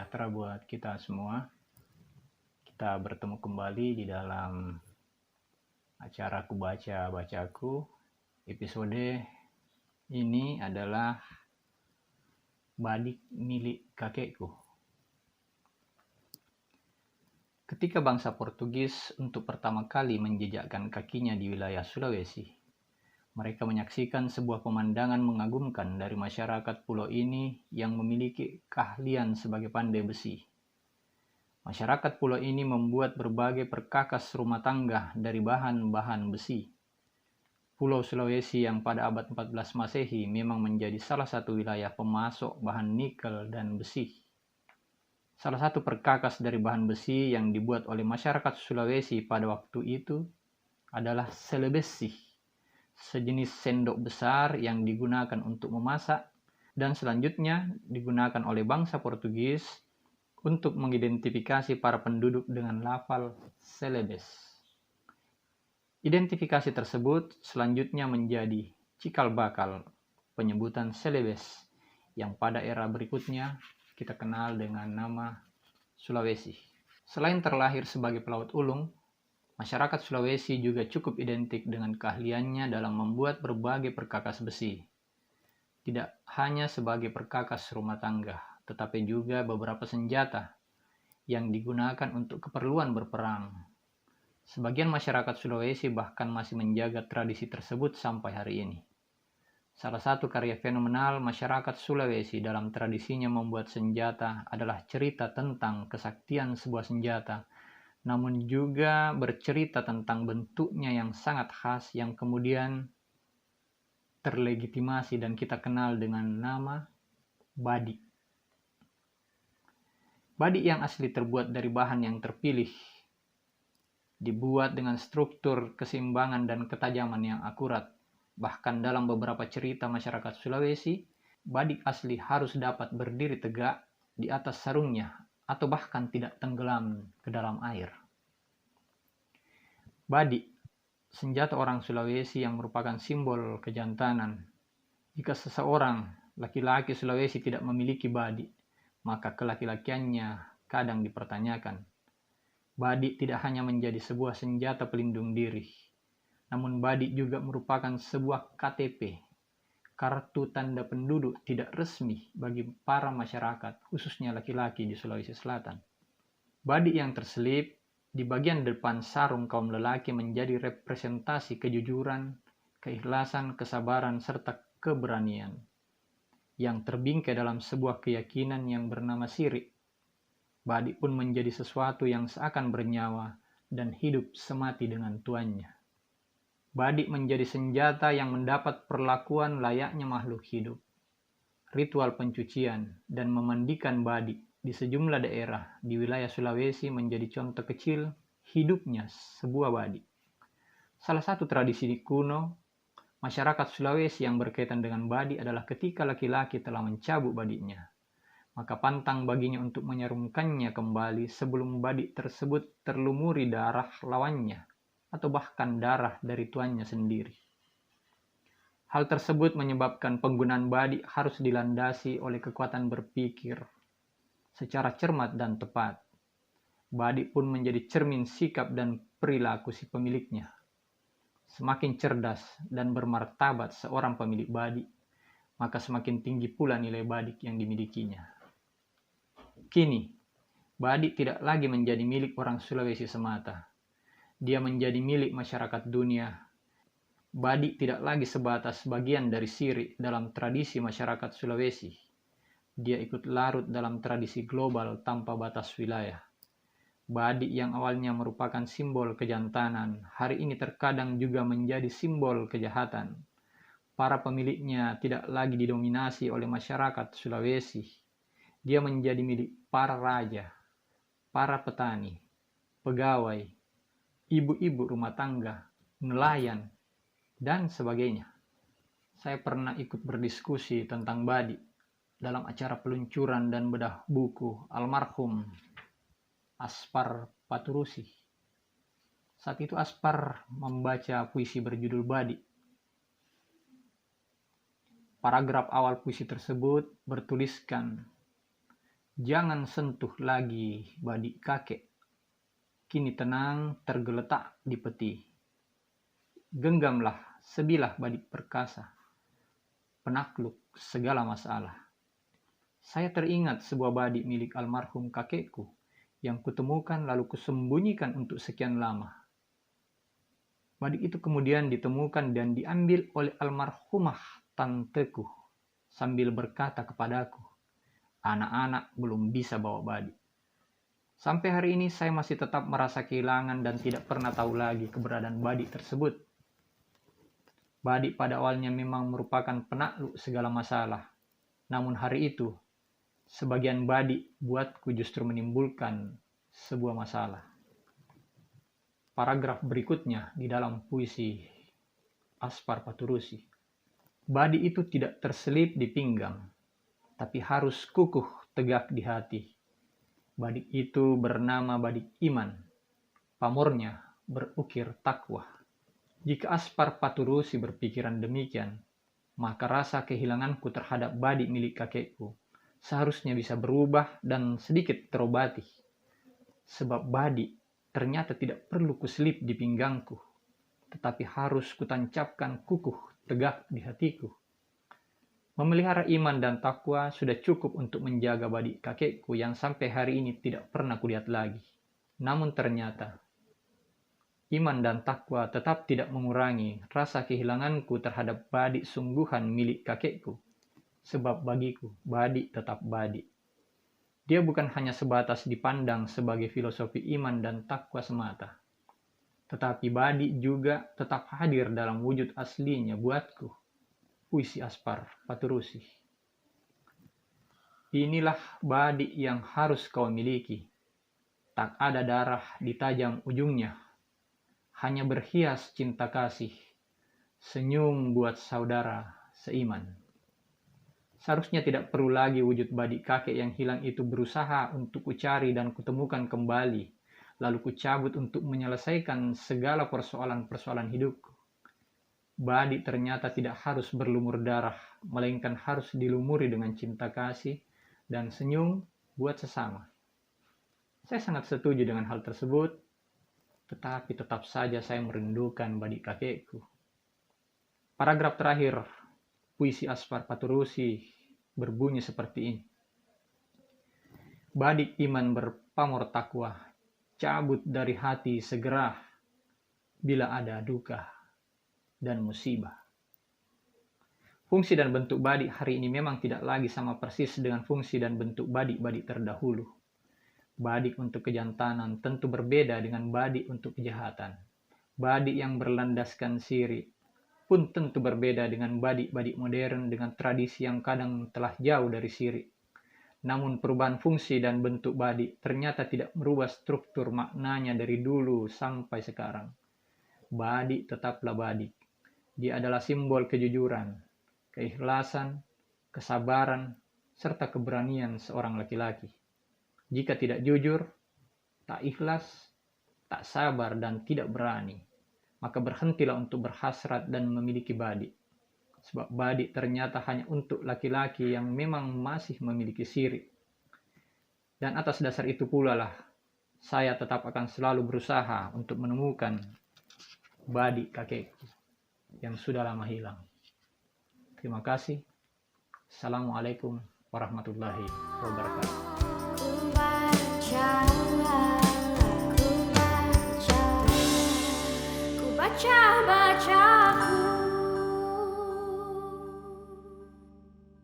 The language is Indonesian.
sejahtera buat kita semua. Kita bertemu kembali di dalam acara Ku Baca Bacaku. Episode ini adalah Badik Milik Kakekku. Ketika bangsa Portugis untuk pertama kali menjejakkan kakinya di wilayah Sulawesi, mereka menyaksikan sebuah pemandangan mengagumkan dari masyarakat pulau ini yang memiliki keahlian sebagai pandai besi. Masyarakat pulau ini membuat berbagai perkakas rumah tangga dari bahan-bahan besi. Pulau Sulawesi yang pada abad 14 Masehi memang menjadi salah satu wilayah pemasok bahan nikel dan besi. Salah satu perkakas dari bahan besi yang dibuat oleh masyarakat Sulawesi pada waktu itu adalah selebesi, sejenis sendok besar yang digunakan untuk memasak dan selanjutnya digunakan oleh bangsa Portugis untuk mengidentifikasi para penduduk dengan lafal celebes. Identifikasi tersebut selanjutnya menjadi cikal bakal penyebutan celebes yang pada era berikutnya kita kenal dengan nama Sulawesi. Selain terlahir sebagai pelaut ulung, masyarakat Sulawesi juga cukup identik dengan keahliannya dalam membuat berbagai perkakas besi. Tidak hanya sebagai perkakas rumah tangga, tetapi juga beberapa senjata yang digunakan untuk keperluan berperang. Sebagian masyarakat Sulawesi bahkan masih menjaga tradisi tersebut sampai hari ini. Salah satu karya fenomenal masyarakat Sulawesi dalam tradisinya membuat senjata adalah cerita tentang kesaktian sebuah senjata, namun juga bercerita tentang bentuknya yang sangat khas yang kemudian terlegitimasi dan kita kenal dengan nama badik. Badik yang asli terbuat dari bahan yang terpilih, dibuat dengan struktur, keseimbangan, dan ketajaman yang akurat. Bahkan dalam beberapa cerita masyarakat Sulawesi, badik asli harus dapat berdiri tegak di atas sarungnya atau bahkan tidak tenggelam ke dalam air. Badik, senjata orang Sulawesi yang merupakan simbol kejantanan. Jika seseorang laki-laki Sulawesi tidak memiliki badik, maka kelaki-lakiannya kadang dipertanyakan. Badik tidak hanya menjadi sebuah senjata pelindung diri, namun badik juga merupakan sebuah KTP, kartu tanda penduduk tidak resmi bagi para masyarakat, khususnya laki-laki di Sulawesi Selatan. Badik yang terselip di bagian depan sarung kaum lelaki menjadi representasi kejujuran, keikhlasan, kesabaran, serta keberanian yang terbingkai dalam sebuah keyakinan yang bernama sirik. Badik pun menjadi sesuatu yang seakan bernyawa dan hidup semati dengan tuannya. Badik menjadi senjata yang mendapat perlakuan layaknya makhluk hidup. Ritual pencucian dan memandikan badik di sejumlah daerah di wilayah Sulawesi menjadi contoh kecil hidupnya sebuah badik. Salah satu tradisi kuno masyarakat Sulawesi yang berkaitan dengan badik adalah ketika laki-laki telah mencabut badiknya, maka pantang baginya untuk menyarungkannya kembali sebelum badik tersebut terlumuri darah lawannya atau bahkan darah dari tuannya sendiri. Hal tersebut menyebabkan penggunaan badik harus dilandasi oleh kekuatan berpikir secara cermat dan tepat. Badik pun menjadi cermin sikap dan perilaku si pemiliknya. Semakin cerdas dan bermartabat seorang pemilik badik, maka semakin tinggi pula nilai badik yang dimilikinya. Kini, badik tidak lagi menjadi milik orang Sulawesi semata. Dia menjadi milik masyarakat dunia. Badik tidak lagi sebatas bagian dari sirik dalam tradisi masyarakat Sulawesi. Dia ikut larut dalam tradisi global tanpa batas wilayah. Badik yang awalnya merupakan simbol kejantanan, hari ini terkadang juga menjadi simbol kejahatan. Para pemiliknya tidak lagi didominasi oleh masyarakat Sulawesi. Dia menjadi milik para raja, para petani, pegawai, ibu-ibu rumah tangga, nelayan, dan sebagainya. Saya pernah ikut berdiskusi tentang badik dalam acara peluncuran dan bedah buku almarhum Aspar Paturusi. Saat itu Aspar membaca puisi berjudul Badik. Paragraf awal puisi tersebut bertuliskan, Jangan sentuh lagi badik kakek, kini tenang tergeletak di peti. Genggamlah sebilah badik perkasa, penakluk segala masalah. Saya teringat sebuah badik milik almarhum kakekku yang kutemukan lalu kusembunyikan untuk sekian lama. Badik itu kemudian ditemukan dan diambil oleh almarhumah tanteku sambil berkata kepadaku, "Anak-anak belum bisa bawa badik." Sampai hari ini saya masih tetap merasa kehilangan dan tidak pernah tahu lagi keberadaan badik tersebut. Badik pada awalnya memang merupakan penakluk segala masalah. Namun hari itu, sebagian badik buatku justru menimbulkan sebuah masalah. Paragraf berikutnya di dalam puisi Aspar Paturusi. Badik itu tidak terselip di pinggang, tapi harus kukuh tegak di hati. Badik itu bernama badik iman, pamornya berukir takwa. Jika Aspar Paturusi berpikiran demikian, maka rasa kehilanganku terhadap badik milik kakekku seharusnya bisa berubah dan sedikit terobati. Sebab badik ternyata tidak perlu kuselip di pinggangku, tetapi harus kutancapkan kukuh tegak di hatiku. Memelihara iman dan takwa sudah cukup untuk menjaga badik kakekku yang sampai hari ini tidak pernah kulihat lagi. Namun ternyata, iman dan takwa tetap tidak mengurangi rasa kehilanganku terhadap badik sungguhan milik kakekku. Sebab bagiku, badik tetap badik. Dia bukan hanya sebatas dipandang sebagai filosofi iman dan takwa semata. Tetapi badik juga tetap hadir dalam wujud aslinya buatku. Puisi Aspar Paturusi. Inilah badik yang harus kau miliki. Tak ada darah di tajam ujungnya. Hanya berhias cinta kasih. Senyum buat saudara seiman. Seharusnya tidak perlu lagi wujud badik kakek yang hilang itu berusaha untuk kucari dan kutemukan kembali. Lalu kucabut untuk menyelesaikan segala persoalan-persoalan hidupku. Badik ternyata tidak harus berlumur darah, melainkan harus dilumuri dengan cinta kasih dan senyum buat sesama. Saya sangat setuju dengan hal tersebut, tetapi tetap saja saya merindukan badik kakekku. Paragraf terakhir, puisi Aspar Paturusi berbunyi seperti ini. Badik iman berpamor takwa, cabut dari hati segera bila ada duka dan musibah. Fungsi dan bentuk badik hari ini memang tidak lagi sama persis dengan fungsi dan bentuk badik-badik terdahulu. Badik untuk kejantanan tentu berbeda dengan badik untuk kejahatan. Badik yang berlandaskan syirik pun tentu berbeda dengan badik-badik modern dengan tradisi yang kadang telah jauh dari syirik. Namun perubahan fungsi dan bentuk badik ternyata tidak merubah struktur maknanya dari dulu sampai sekarang. Badik tetaplah badik. Dia adalah simbol kejujuran, keikhlasan, kesabaran, serta keberanian seorang laki-laki. Jika tidak jujur, tak ikhlas, tak sabar, dan tidak berani, maka berhentilah untuk berhasrat dan memiliki badik. Sebab badik ternyata hanya untuk laki-laki yang memang masih memiliki syirik. Dan atas dasar itu pula lah, saya tetap akan selalu berusaha untuk menemukan badik kakekku yang sudah lama hilang. Terima kasih. Assalamualaikum warahmatullahi wabarakatuh. Ku baca